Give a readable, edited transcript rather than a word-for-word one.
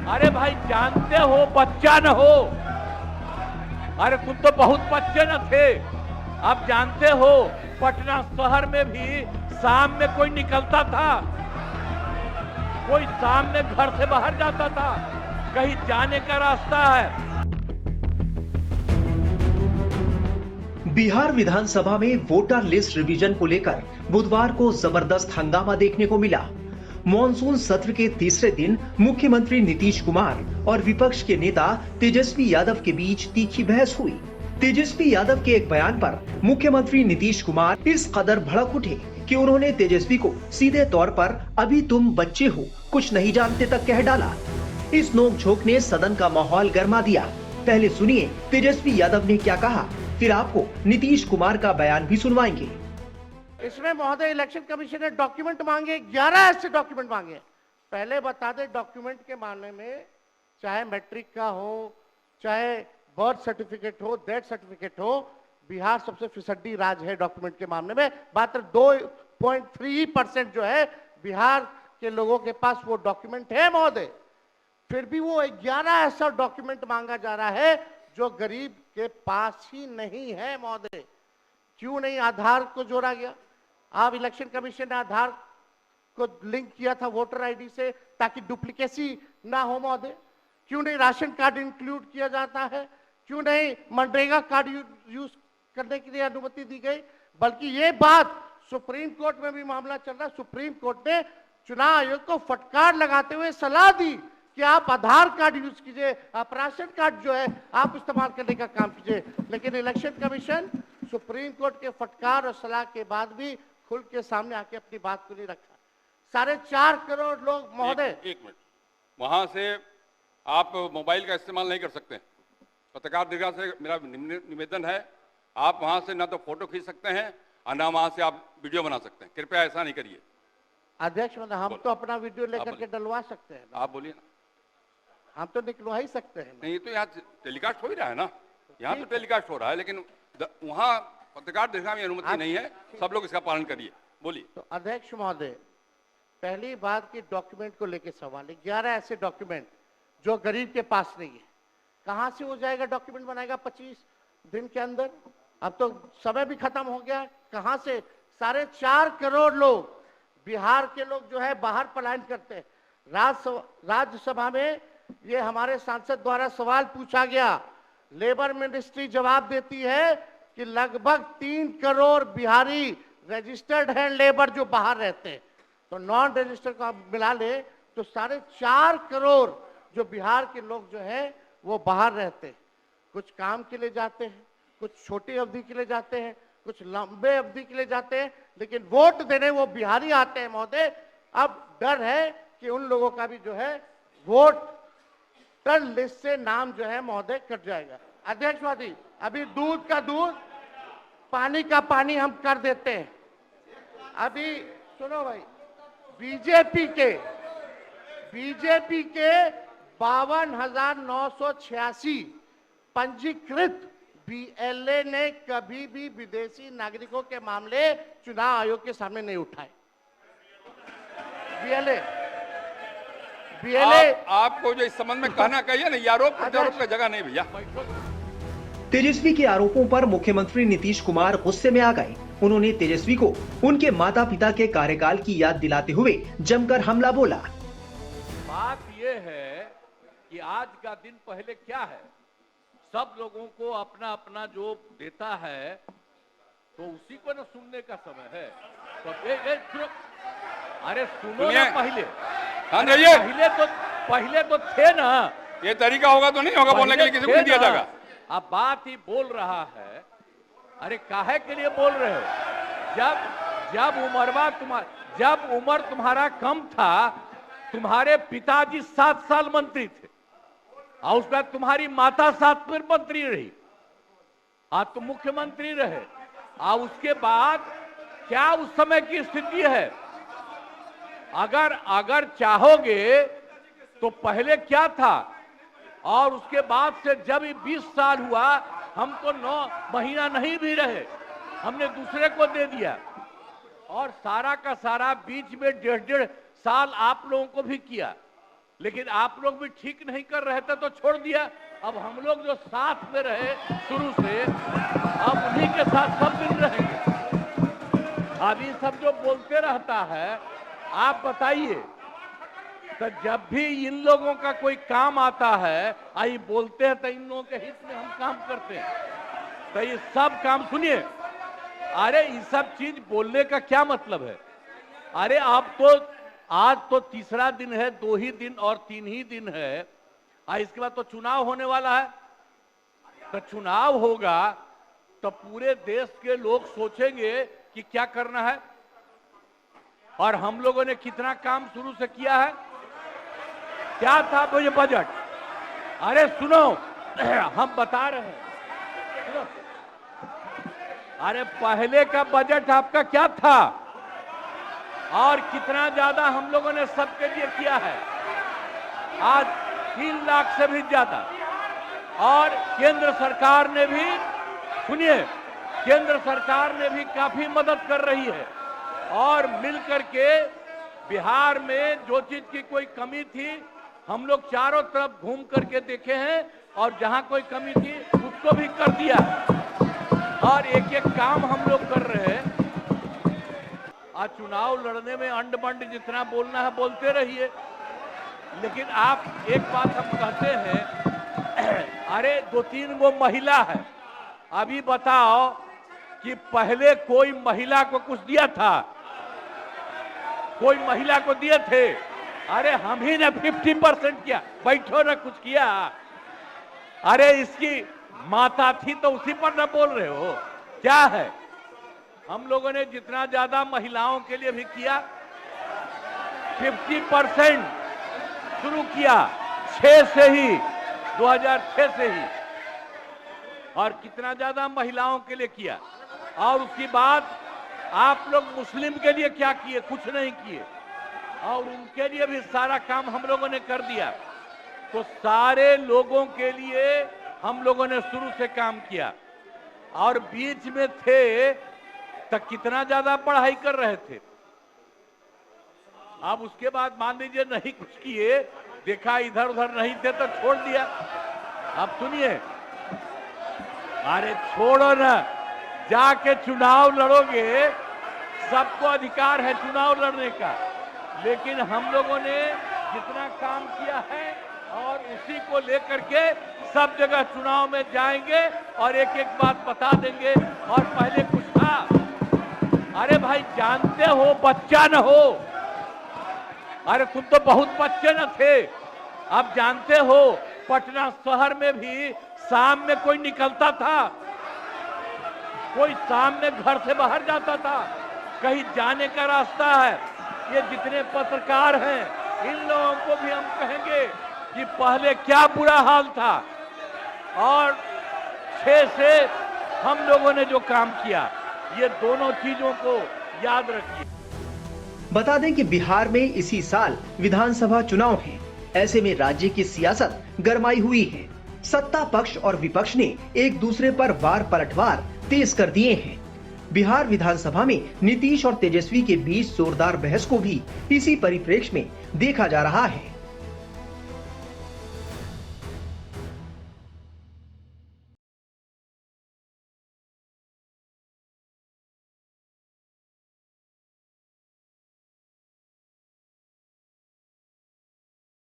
अरे भाई जानते हो बच्चा न हो। अरे तुम तो बहुत बच्चे न थे। अब जानते हो पटना शहर में भी शाम में कोई निकलता था, कोई शाम में घर से बाहर जाता था, कहीं जाने का रास्ता है। बिहार विधानसभा में वोटर लिस्ट रिवीजन को लेकर बुधवार को जबरदस्त हंगामा देखने को मिला। मॉनसून सत्र के तीसरे दिन मुख्यमंत्री नीतीश कुमार और विपक्ष के नेता तेजस्वी यादव के बीच तीखी बहस हुई। तेजस्वी यादव के एक बयान पर मुख्यमंत्री नीतीश कुमार इस कदर भड़क उठे कि उन्होंने तेजस्वी को सीधे तौर पर अभी तुम बच्चे हो, कुछ नहीं जानते तक कह डाला। इस नोकझोंक ने सदन का माहौल गर्मा दिया। पहले सुनिए तेजस्वी यादव ने क्या कहा, फिर आपको नीतीश कुमार का बयान भी सुनवाएंगे। इसमें महोदय इलेक्शन कमीशन ने डॉक्यूमेंट मांगे, 11 ऐसे डॉक्यूमेंट मांगे। पहले बता दें डॉक्यूमेंट के मामले में, चाहे मैट्रिक का हो, चाहे बर्थ सर्टिफिकेट हो, डेथ सर्टिफिकेट हो, बिहार सबसे फिसड्डी राज्य है डॉक्यूमेंट के मामले में। मात्र 2.3% जो है बिहार के लोगों के पास वो डॉक्यूमेंट है महोदय। फिर भी वो 11 ऐसा डॉक्यूमेंट मांगा जा रहा है जो गरीब के पास ही नहीं है महोदय। क्यों नहीं आधार को जोड़ा गया? आप इलेक्शन कमीशन ने आधार को लिंक किया था वोटर आईडी से ताकि डुप्लीकेसी ना हो महोदय। क्यों नहीं राशन कार्ड इंक्लूड किया जाता है? क्यों नहीं मनरेगा कार्ड यूज करने के लिए अनुमति दी गई? बल्कि ये बात सुप्रीम कोर्ट में भी मामला चल रहा है। सुप्रीम कोर्ट ने चुनाव आयोग को फटकार लगाते हुए सलाह दी कि आप आधार कार्ड यूज कीजिए, आप राशन कार्ड जो है आप इस्तेमाल करने का काम कीजिए। लेकिन इलेक्शन कमीशन सुप्रीम कोर्ट के फटकार और सलाह के बाद भी खुल के सामने आके अपनी बात को नहीं रखा। 4.5 करोड़ लोग महोदय। एक मिनट, वहां से आप मोबाइल का इस्तेमाल नहीं कर सकते। पत्रकार दीर्घा से मेरा निवेदन है, आप वहां से ना तो फोटो खींच सकते हैं और ना वहां से आप वीडियो बना सकते हैं। कृपया ऐसा नहीं करिए। अध्यक्ष महोदय, हम तो अपना वीडियो लेकर के डलवा सकते हैं। आप बोलिए ना। हम तो निकलवा ही सकते हैं। नहीं, तो यहाँ टेलीकास्ट हो ही रहा है ना, यहाँ तो टेलीकास्ट हो रहा है, लेकिन वहाँ पत्रकार दीर्घा में अनुमति नहीं है। सब लोग इसका पालन करिए। बोलिए। तो अध्यक्ष महोदय, पहली बात की डॉक्यूमेंट को लेकर सवाल है। 11 ऐसे डॉक्यूमेंट जो गरीब के पास नहीं है, कहां से हो जाएगा? डॉक्यूमेंट बनाएगा 25 दिन के अंदर? अब तो समय भी खत्म हो गया। कहां से? 4.5 करोड़ लोग बिहार के लोग जो है बाहर पलायन करते हैं। राज्यसभा में ये हमारे सांसद द्वारा सवाल पूछा गया। लेबर मिनिस्ट्री जवाब देती है कि लगभग 3 करोड़ बिहारी रजिस्टर्ड हैं लेबर जो बाहर रहते हैं। तो नॉन रजिस्टर्ड को आप मिला ले तो 4.5 करोड़ जो बिहार के लोग जो हैं वो बाहर रहते हैं। कुछ काम के लिए जाते हैं, कुछ छोटी अवधि के लिए जाते हैं, कुछ लंबे अवधि के लिए जाते हैं, लेकिन वोट देने वो बिहारी आते हैं महोदय। अब डर है कि उन लोगों का भी जो है वोटर लिस्ट से नाम जो है महोदय कट जाएगा। अध्यक्षवादी, अभी दूध का दूध, पानी का पानी हम कर देते हैं। अभी सुनो भाई, बीजेपी के 52,986 पंजीकृत बीएलए ने कभी भी विदेशी नागरिकों के मामले चुनाव आयोग के सामने नहीं उठाए। बीएलए आपको जो इस संबंध में कहना कहिए ना, ये आरोप प्रत्यारोप का जगह नहीं भैया। तेजस्वी के आरोपों पर मुख्यमंत्री नीतीश कुमार गुस्से में आ गए। उन्होंने तेजस्वी को उनके माता पिता के कार्यकाल की याद दिलाते हुए जमकर हमला बोला। बात यह है कि आज का दिन पहले क्या है, सब लोगों को अपना अपना जो देता है तो उसी को न सुनने का समय है। तो अरे सुनो ना पहले। हाँ, पहले तो थे ना। ये तरीका होगा तो नहीं होगा बोलने के लिए, किसी को नहीं दिया जाएगा। अब बात ही बोल रहा है। अरे काहे के लिए बोल रहे हो? जब उम्र तुम्हारा कम था, तुम्हारे पिताजी 7 साल मंत्री थे और उसके बाद तुम्हारी माता 7 फिर मंत्री रही, आज तुम मुख्यमंत्री रहे। और उसके बाद क्या उस समय की स्थिति है? अगर चाहोगे तो पहले क्या था और उसके बाद से जब 20 साल हुआ, हम तो 9 महीना नहीं भी रहे, हमने दूसरे को दे दिया। और सारा का सारा बीच में 1.5 साल आप लोगों को भी किया। लेकिन आप लोग भी ठीक नहीं कर रहे थे तो छोड़ दिया। अब हम लोग जो साथ में रहे शुरू से, अब उन्हीं के साथ सब दिन रहेंगे। अब ये सब जो बोलते रहता है, आप बताइए, तो जब भी इन लोगों का कोई काम आता है, आई बोलते हैं तो इन लोगों के हित में हम काम करते हैं। तो ये सब काम सुनिए, अरे ये सब चीज बोलने का क्या मतलब है? अरे आप तो आज तो तीसरा दिन है, 2 ही दिन और 3 ही दिन है, इसके बाद तो चुनाव होने वाला है। तो चुनाव होगा तो पूरे देश के लोग सोचेंगे कि क्या करना है, और हम लोगों ने कितना काम शुरू से किया है। क्या था वो ये बजट? अरे सुनो, हम बता रहे हैं, सुनो। अरे पहले का बजट आपका क्या था और कितना ज्यादा हम लोगों ने सबके लिए किया है? आज 3 लाख से भी ज्यादा। और केंद्र सरकार ने भी, सुनिए, केंद्र सरकार ने भी काफी मदद कर रही है। और मिलकर के बिहार में जो चीज की कोई कमी थी, हम लोग चारों तरफ घूम करके देखे हैं, और जहां कोई कमी थी उसको भी कर दिया। और एक एक काम हम लोग कर रहे हैं। आज चुनाव लड़ने में अंड बंड जितना बोलना है बोलते रहिए, लेकिन आप एक बात हम कहते हैं, अरे 2-3 वो महिला है, अभी बताओ कि पहले कोई महिला को कुछ दिया था? कोई महिला को दिए थे? अरे हम ही ने 50% किया। बैठो ना, कुछ किया? अरे इसकी माता थी तो उसी पर ना बोल रहे हो? क्या है? हम लोगों ने जितना ज्यादा महिलाओं के लिए भी किया, 50% शुरू किया 6 से ही, 2006 से ही। और कितना ज्यादा महिलाओं के लिए किया। और उसके बाद आप लोग मुस्लिम के लिए क्या किए? कुछ नहीं किए। और उनके लिए भी सारा काम हम लोगों ने कर दिया। तो सारे लोगों के लिए हम लोगों ने शुरू से काम किया। और बीच में थे तो कितना ज्यादा पढ़ाई कर रहे थे। अब उसके बाद मान लीजिए नहीं कुछ किए, देखा इधर उधर नहीं थे तो छोड़ दिया। अब सुनिए, अरे छोड़ो ना, जाके चुनाव लड़ोगे, सबको अधिकार है चुनाव लड़ने का। लेकिन हम लोगों ने जितना काम किया है और उसी को लेकर के सब जगह चुनाव में जाएंगे और एक एक बात बता देंगे। और पहले कुछ था, अरे भाई जानते हो बच्चा न हो, अरे तुम तो बहुत बच्चे न थे। अब जानते हो पटना शहर में भी शाम में कोई निकलता था, कोई शाम में घर से बाहर जाता था, कहीं जाने का रास्ता है। ये जितने पत्रकार हैं, इन लोगों को भी हम कहेंगे कि पहले क्या बुरा हाल था और 6 से हम लोगों ने जो काम किया, ये दोनों चीजों को याद रखिए। बता दें कि बिहार में इसी साल विधानसभा चुनाव हैं। ऐसे में राज्य की सियासत गरमाई हुई है। सत्ता पक्ष और विपक्ष ने एक दूसरे पर वार पलटवार तेज कर दिए हैं। बिहार विधानसभा में नीतीश और तेजस्वी के बीच जोरदार बहस को भी इसी परिप्रेक्ष्य में देखा जा रहा है।